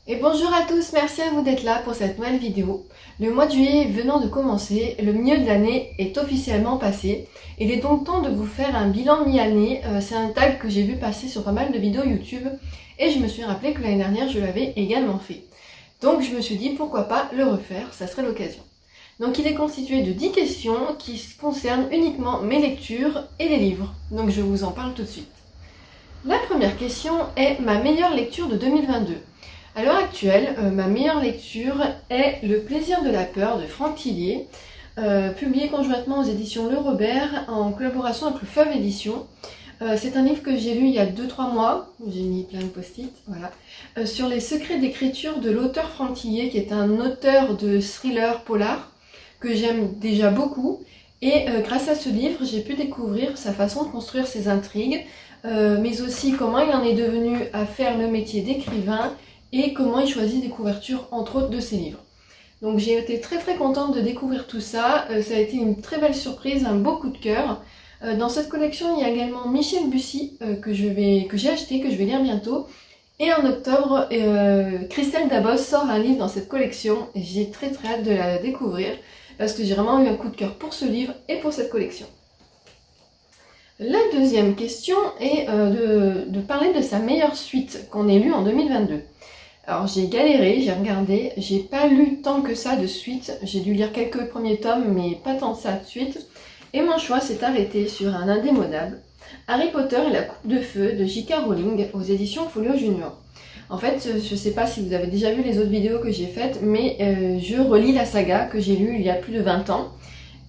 Et bonjour à tous, merci à vous d'être là pour cette nouvelle vidéo. Le mois de juillet venant de commencer, le milieu de l'année est officiellement passé. Il est donc temps de vous faire un bilan mi-année. C'est un tag que j'ai vu passer sur pas mal de vidéos YouTube et je me suis rappelé que l'année dernière je l'avais également fait. Donc je me suis dit pourquoi pas le refaire, ça serait l'occasion. Donc il est constitué de 10 questions qui concernent uniquement mes lectures et les livres. Donc je vous en parle tout de suite. La première question est ma meilleure lecture de 2022. À l'heure actuelle, ma meilleure lecture est Le plaisir de la peur de Franck Thillier, publié conjointement aux éditions Le Robert en collaboration avec le Feuve Édition. C'est un livre que j'ai lu il y a 2-3 mois, j'ai mis plein de post-it, voilà, sur les secrets d'écriture de l'auteur Franck Thillier, qui est un auteur de thriller polar que j'aime déjà beaucoup. Et grâce à ce livre, j'ai pu découvrir sa façon de construire ses intrigues, mais aussi comment il en est devenu à faire le métier d'écrivain et comment il choisit des couvertures entre autres de ses livres. Donc j'ai été très contente de découvrir tout ça, ça a été une très belle surprise, un beau coup de cœur. Dans cette collection il y a également Michel Bussy que j'ai acheté, que je vais lire bientôt. Et en octobre, Christelle Dabos sort un livre dans cette collection et j'ai très hâte de la découvrir parce que j'ai vraiment eu un coup de cœur pour ce livre et pour cette collection. La deuxième question est de parler de sa meilleure suite qu'on ait lue en 2022. Alors j'ai galéré, j'ai regardé, j'ai pas lu tant que ça de suite, j'ai dû lire quelques premiers tomes mais pas tant que ça de suite. Et mon choix s'est arrêté sur un indémodable, Harry Potter et la coupe de feu de J.K. Rowling aux éditions Folio Junior. En fait, je sais pas si vous avez déjà vu les autres vidéos que j'ai faites, mais je relis la saga que j'ai lue il y a plus de 20 ans.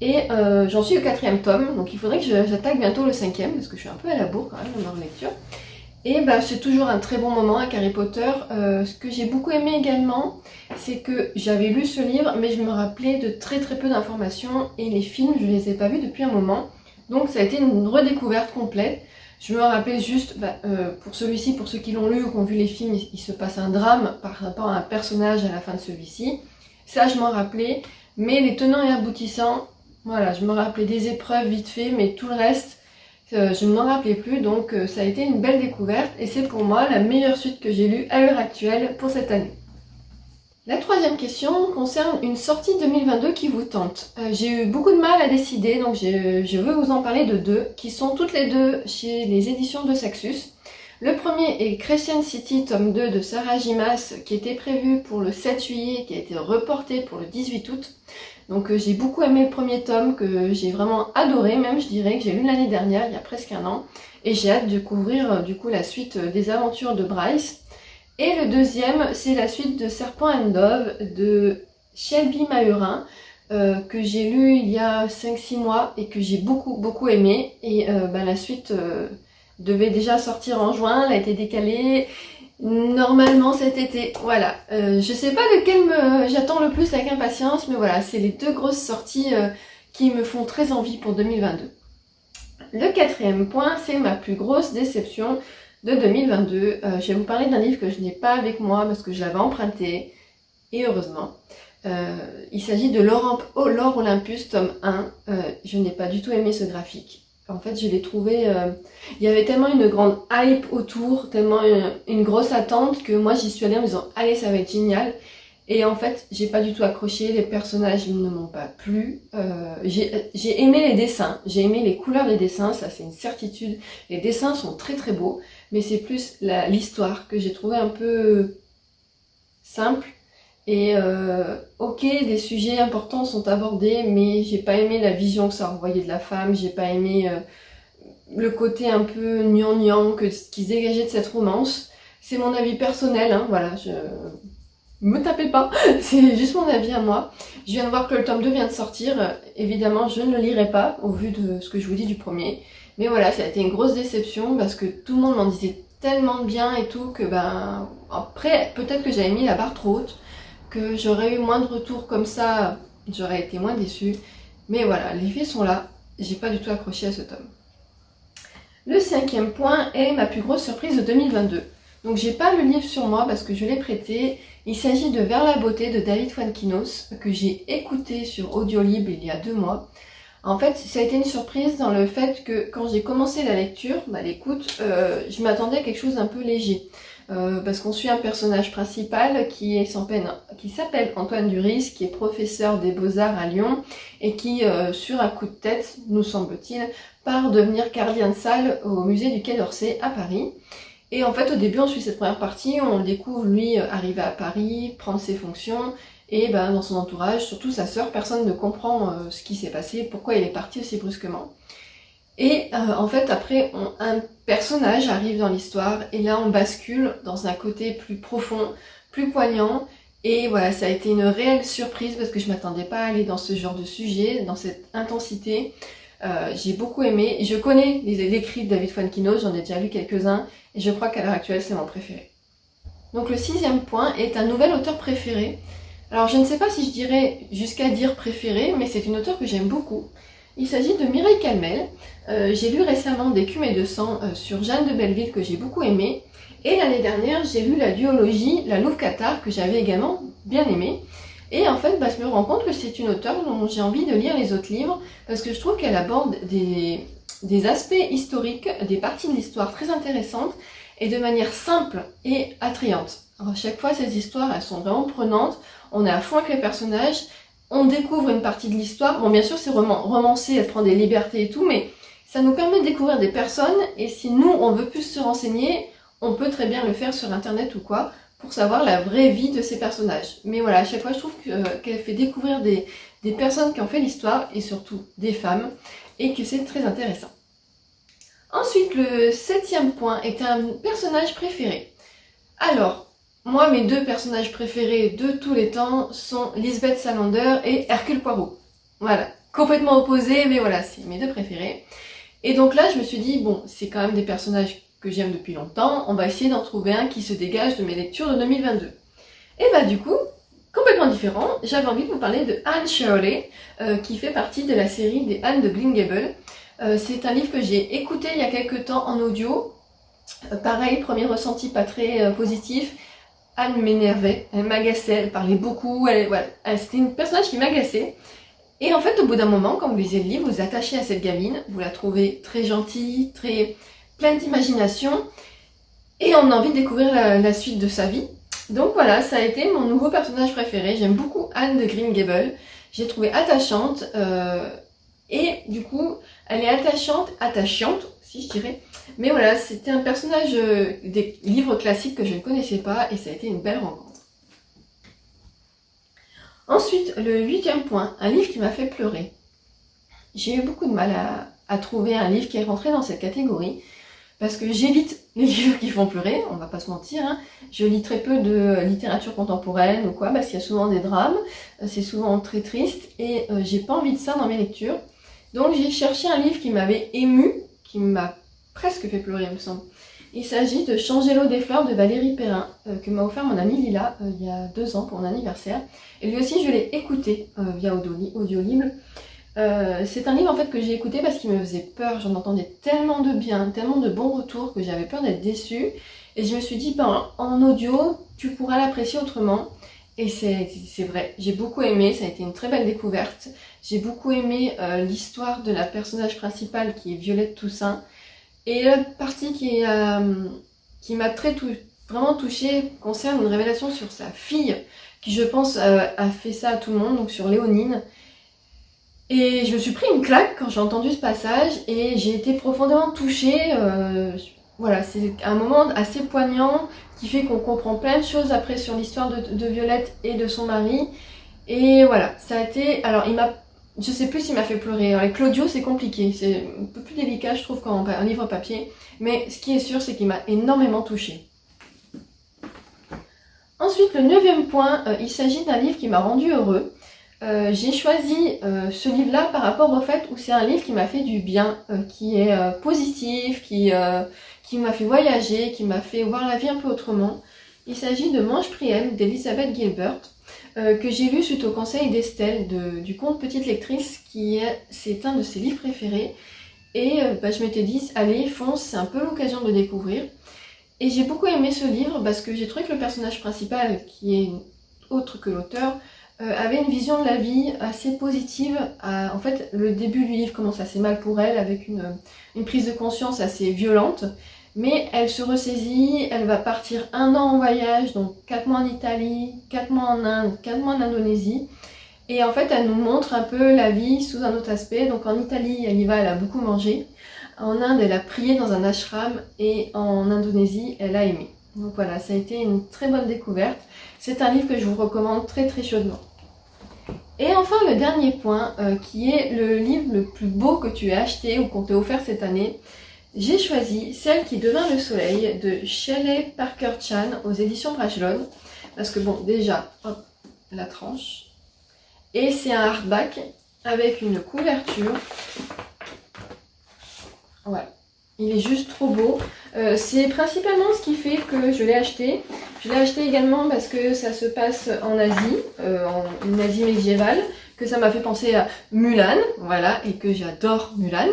Et j'en suis au 4e tome, donc il faudrait que j'attaque bientôt le 5e, parce que je suis un peu à la bourre quand même dans ma lecture. Et bah, c'est toujours un très bon moment avec Harry Potter. Ce que j'ai beaucoup aimé également, c'est que j'avais lu ce livre, mais je me rappelais de très peu d'informations, et les films, je les ai pas vus depuis un moment. Donc ça a été une redécouverte complète. Je me rappelais juste, pour celui-ci, pour ceux qui l'ont lu ou qui ont vu les films, il se passe un drame par rapport à un personnage à la fin de celui-ci. Ça, je m'en rappelais, mais les tenants et aboutissants, voilà, je me rappelais des épreuves vite fait, mais tout le reste, je ne m'en rappelais plus, donc ça a été une belle découverte et c'est pour moi la meilleure suite que j'ai lue à l'heure actuelle pour cette année. La troisième question concerne une sortie 2022 qui vous tente. J'ai eu beaucoup de mal à décider, donc je veux vous en parler de deux, qui sont toutes les deux chez les éditions de Saxus. Le premier est Crescent City, tome 2 de Sarah Gimas, qui était prévu pour le 7 juillet, qui a été reporté pour le 18 août. Donc j'ai beaucoup aimé le premier tome, que j'ai vraiment adoré, même je dirais, que j'ai lu l'année dernière, il y a presque un an. Et j'ai hâte de découvrir du coup la suite des aventures de Bryce. Et le deuxième, c'est la suite de Serpent and Dove de Shelby Mahurin, que j'ai lu il y a 5-6 mois et que j'ai beaucoup aimé. Et la suite devait déjà sortir en juin, elle a été décalée. Normalement cet été, voilà. Je sais pas lequel j'attends le plus avec impatience, mais voilà, c'est les deux grosses sorties qui me font très envie pour 2022. Le quatrième point, c'est ma plus grosse déception de 2022. Je vais vous parler d'un livre que je n'ai pas avec moi parce que je l'avais emprunté, et heureusement. Il s'agit de L'Or Olympus, tome 1. Je n'ai pas du tout aimé ce graphique. En fait, je l'ai trouvé... il y avait tellement une grande hype autour, tellement une grosse attente que moi, j'y suis allée en me disant « Allez, ça va être génial !» Et en fait, j'ai pas du tout accroché, les personnages ne m'ont pas plu. J'ai aimé les dessins, j'ai aimé les couleurs des dessins, ça c'est une certitude. Les dessins sont très beaux, mais c'est plus l'histoire que j'ai trouvé un peu simple. Et ok, des sujets importants sont abordés, mais j'ai pas aimé la vision que ça renvoyait de la femme, j'ai pas aimé le côté un peu gnangnan qui se dégageait de cette romance. C'est mon avis personnel, hein, voilà, me tapez pas, c'est juste mon avis à moi. Je viens de voir que le tome 2 vient de sortir, évidemment je ne le lirai pas au vu de ce que je vous dis du premier. Mais voilà, ça a été une grosse déception parce que tout le monde m'en disait tellement de bien et tout que après peut-être que j'avais mis la barre trop haute, que j'aurais eu moins de retours comme ça, j'aurais été moins déçue. Mais voilà, les faits sont là, j'ai pas du tout accroché à ce tome. Le cinquième point est ma plus grosse surprise de 2022. Donc j'ai pas le livre sur moi parce que je l'ai prêté. Il s'agit de Vers la beauté de David Fuenquinos, que j'ai écouté sur Audiolib il y a 2 mois. En fait, ça a été une surprise dans le fait que quand j'ai commencé la lecture, l'écoute, je m'attendais à quelque chose d'un peu léger. parce qu'on suit un personnage principal qui s'appelle Antoine Duris, qui est professeur des Beaux-Arts à Lyon et qui, sur un coup de tête, nous semble-t-il, part devenir gardien de salle au musée du Quai d'Orsay à Paris. Et en fait, au début, on suit cette première partie, on le découvre, lui, arriver à Paris, prendre ses fonctions, et ben, dans son entourage, surtout sa sœur, personne ne comprend ce qui s'est passé, pourquoi il est parti aussi brusquement. Et en fait, après, un personnage arrive dans l'histoire, et là, on bascule dans un côté plus profond, plus poignant, et voilà, ça a été une réelle surprise, parce que je m'attendais pas à aller dans ce genre de sujet, dans cette intensité. J'ai beaucoup aimé, je connais les écrits de David Fuenquinos, j'en ai déjà lu quelques-uns, et je crois qu'à l'heure actuelle, c'est mon préféré. Donc le 6e point est un nouvel auteur préféré. Alors je ne sais pas si je dirais jusqu'à dire préféré, mais c'est une auteure que j'aime beaucoup. Il s'agit de Mireille Calmel. J'ai lu récemment D'écume et de sang sur Jeanne de Belleville que j'ai beaucoup aimé. Et l'année dernière, j'ai lu la duologie La Louve Cathare que j'avais également bien aimé. Et en fait, je me rends compte que c'est une auteure dont j'ai envie de lire les autres livres parce que je trouve qu'elle aborde des aspects historiques, des parties de l'histoire très intéressantes et de manière simple et attrayante. Alors, à chaque fois, ces histoires, elles sont vraiment prenantes. On est à fond avec les personnages. On découvre une partie de l'histoire. Bon, bien sûr, c'est romancé, elle prend des libertés et tout, mais ça nous permet de découvrir des personnes. Et si nous, on veut plus se renseigner, on peut très bien le faire sur Internet ou quoi, pour savoir la vraie vie de ces personnages. Mais voilà, à chaque fois, je trouve qu'elle fait découvrir des personnes qui ont fait l'histoire, et surtout des femmes, et que c'est très intéressant. Ensuite, le 7e point est un personnage préféré. Alors, moi, mes 2 personnages préférés de tous les temps sont Lisbeth Salander et Hercule Poirot. Voilà, complètement opposés, mais voilà, c'est mes 2 préférés. Et donc là, je me suis dit, bon, c'est quand même des personnages que j'aime depuis longtemps, on va essayer d'en trouver un qui se dégage de mes lectures de 2022. Et du coup, complètement différent, j'avais envie de vous parler de Anne Shirley, qui fait partie de la série des Anne de Green Gables. C'est un livre que j'ai écouté il y a quelques temps en audio. Pareil, premier ressenti pas très positif. Anne m'énervait, elle m'agaçait, elle parlait beaucoup, c'était une personnage qui m'agaçait. Et en fait, au bout d'un moment, quand vous lisez le livre, vous vous attachez à cette gamine, vous la trouvez très gentille, très pleine d'imagination, et on a envie de découvrir la suite de sa vie. Donc voilà, ça a été mon nouveau personnage préféré. J'aime beaucoup Anne de Green Gables. J'ai trouvé attachante, et du coup, elle est attachante si je dirais. Mais voilà, c'était un personnage des livres classiques que je ne connaissais pas et ça a été une belle rencontre. Ensuite, le 8e point, un livre qui m'a fait pleurer. J'ai eu beaucoup de mal à trouver un livre qui est rentré dans cette catégorie parce que j'évite les livres qui font pleurer, on va pas se mentir. Hein. Je lis très peu de littérature contemporaine ou quoi, parce qu'il y a souvent des drames, c'est souvent très triste et j'ai pas envie de ça dans mes lectures. Donc j'ai cherché un livre qui m'avait ému, qui m'a presque fait pleurer, il me semble. Il s'agit de Changer l'eau des fleurs de Valérie Perrin, que m'a offert mon amie Lila il y a 2 ans pour mon anniversaire. Et lui aussi, je l'ai écouté via Audiolib. C'est un livre en fait que j'ai écouté parce qu'il me faisait peur. J'en entendais tellement de bien, tellement de bons retours que j'avais peur d'être déçue. Et je me suis dit, en audio, tu pourras l'apprécier autrement. Et c'est vrai, j'ai beaucoup aimé, ça a été une très belle découverte. J'ai beaucoup aimé l'histoire de la personnage principale qui est Violette Toussaint. Et la partie qui m'a vraiment touchée concerne une révélation sur sa fille, qui je pense a fait ça à tout le monde, donc sur Léonine. Et je me suis pris une claque quand j'ai entendu ce passage et j'ai été profondément touchée. Voilà, c'est un moment assez poignant qui fait qu'on comprend plein de choses après sur l'histoire de Violette et de son mari. Et voilà, ça a été... Alors, je sais plus s'il m'a fait pleurer. Avec l'audio, c'est compliqué. C'est un peu plus délicat, je trouve, quand un livre papier. Mais ce qui est sûr, c'est qu'il m'a énormément touchée. Ensuite, le 9e point, il s'agit d'un livre qui m'a rendu heureux. J'ai choisi ce livre-là par rapport au fait où c'est un livre qui m'a fait du bien, qui est positif, qui m'a fait voyager, qui m'a fait voir la vie un peu autrement. Il s'agit de Mange Prième d'Elizabeth Gilbert, que j'ai lu suite au conseil d'Estelle du conte Petite Lectrice, c'est un de ses livres préférés. Et je m'étais dit, allez, fonce, c'est un peu l'occasion de découvrir. Et j'ai beaucoup aimé ce livre parce que j'ai trouvé que le personnage principal, qui est autre que l'auteur, avait une vision de la vie assez positive. En fait, le début du livre commence assez mal pour elle, avec une prise de conscience assez violente. mais elle se ressaisit, elle va partir 1 an en voyage, donc 4 mois en Italie, 4 mois en Inde, 4 mois en Indonésie. Et en fait, elle nous montre un peu la vie sous un autre aspect. Donc en Italie, elle y va, elle a beaucoup mangé. En Inde, elle a prié dans un ashram et en Indonésie, elle a aimé. Donc voilà, ça a été une très bonne découverte. C'est un livre que je vous recommande très très chaudement. Et enfin, le dernier point, qui est le livre le plus beau que tu aies acheté ou qu'on t'ait offert cette année. J'ai choisi Celle qui devint le soleil de Shelley Parker Chan aux éditions Brajlon. Parce que bon, déjà, hop, la tranche. Et c'est un hardback avec une couverture. Ouais, il est juste trop beau. C'est principalement ce qui fait que je l'ai acheté. Je l'ai acheté également parce que ça se passe en Asie, en Asie médiévale, que ça m'a fait penser à Mulan, voilà, et que j'adore Mulan.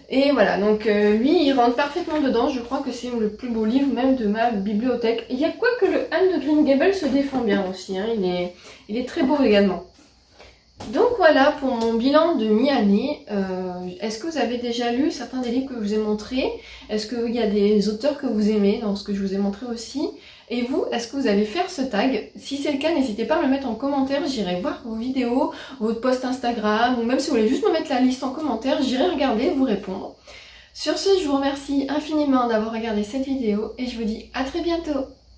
Et voilà, donc lui, il rentre parfaitement dedans. Je crois que c'est le plus beau livre même de ma bibliothèque. Il y a quoi que le Anne de Green Gables se défend bien aussi, hein. Il est très beau également. Donc voilà pour mon bilan de mi-année. Est-ce que vous avez déjà lu certains des livres que je vous ai montrés? Est-ce qu'il y a des auteurs que vous aimez dans ce que je vous ai montré aussi? Et vous, est-ce que vous allez faire ce tag? Si c'est le cas, n'hésitez pas à me le mettre en commentaire. J'irai voir vos vidéos, votre post Instagram, ou même si vous voulez juste me mettre la liste en commentaire, j'irai regarder, vous répondre. Sur ce, je vous remercie infiniment d'avoir regardé cette vidéo et je vous dis à très bientôt.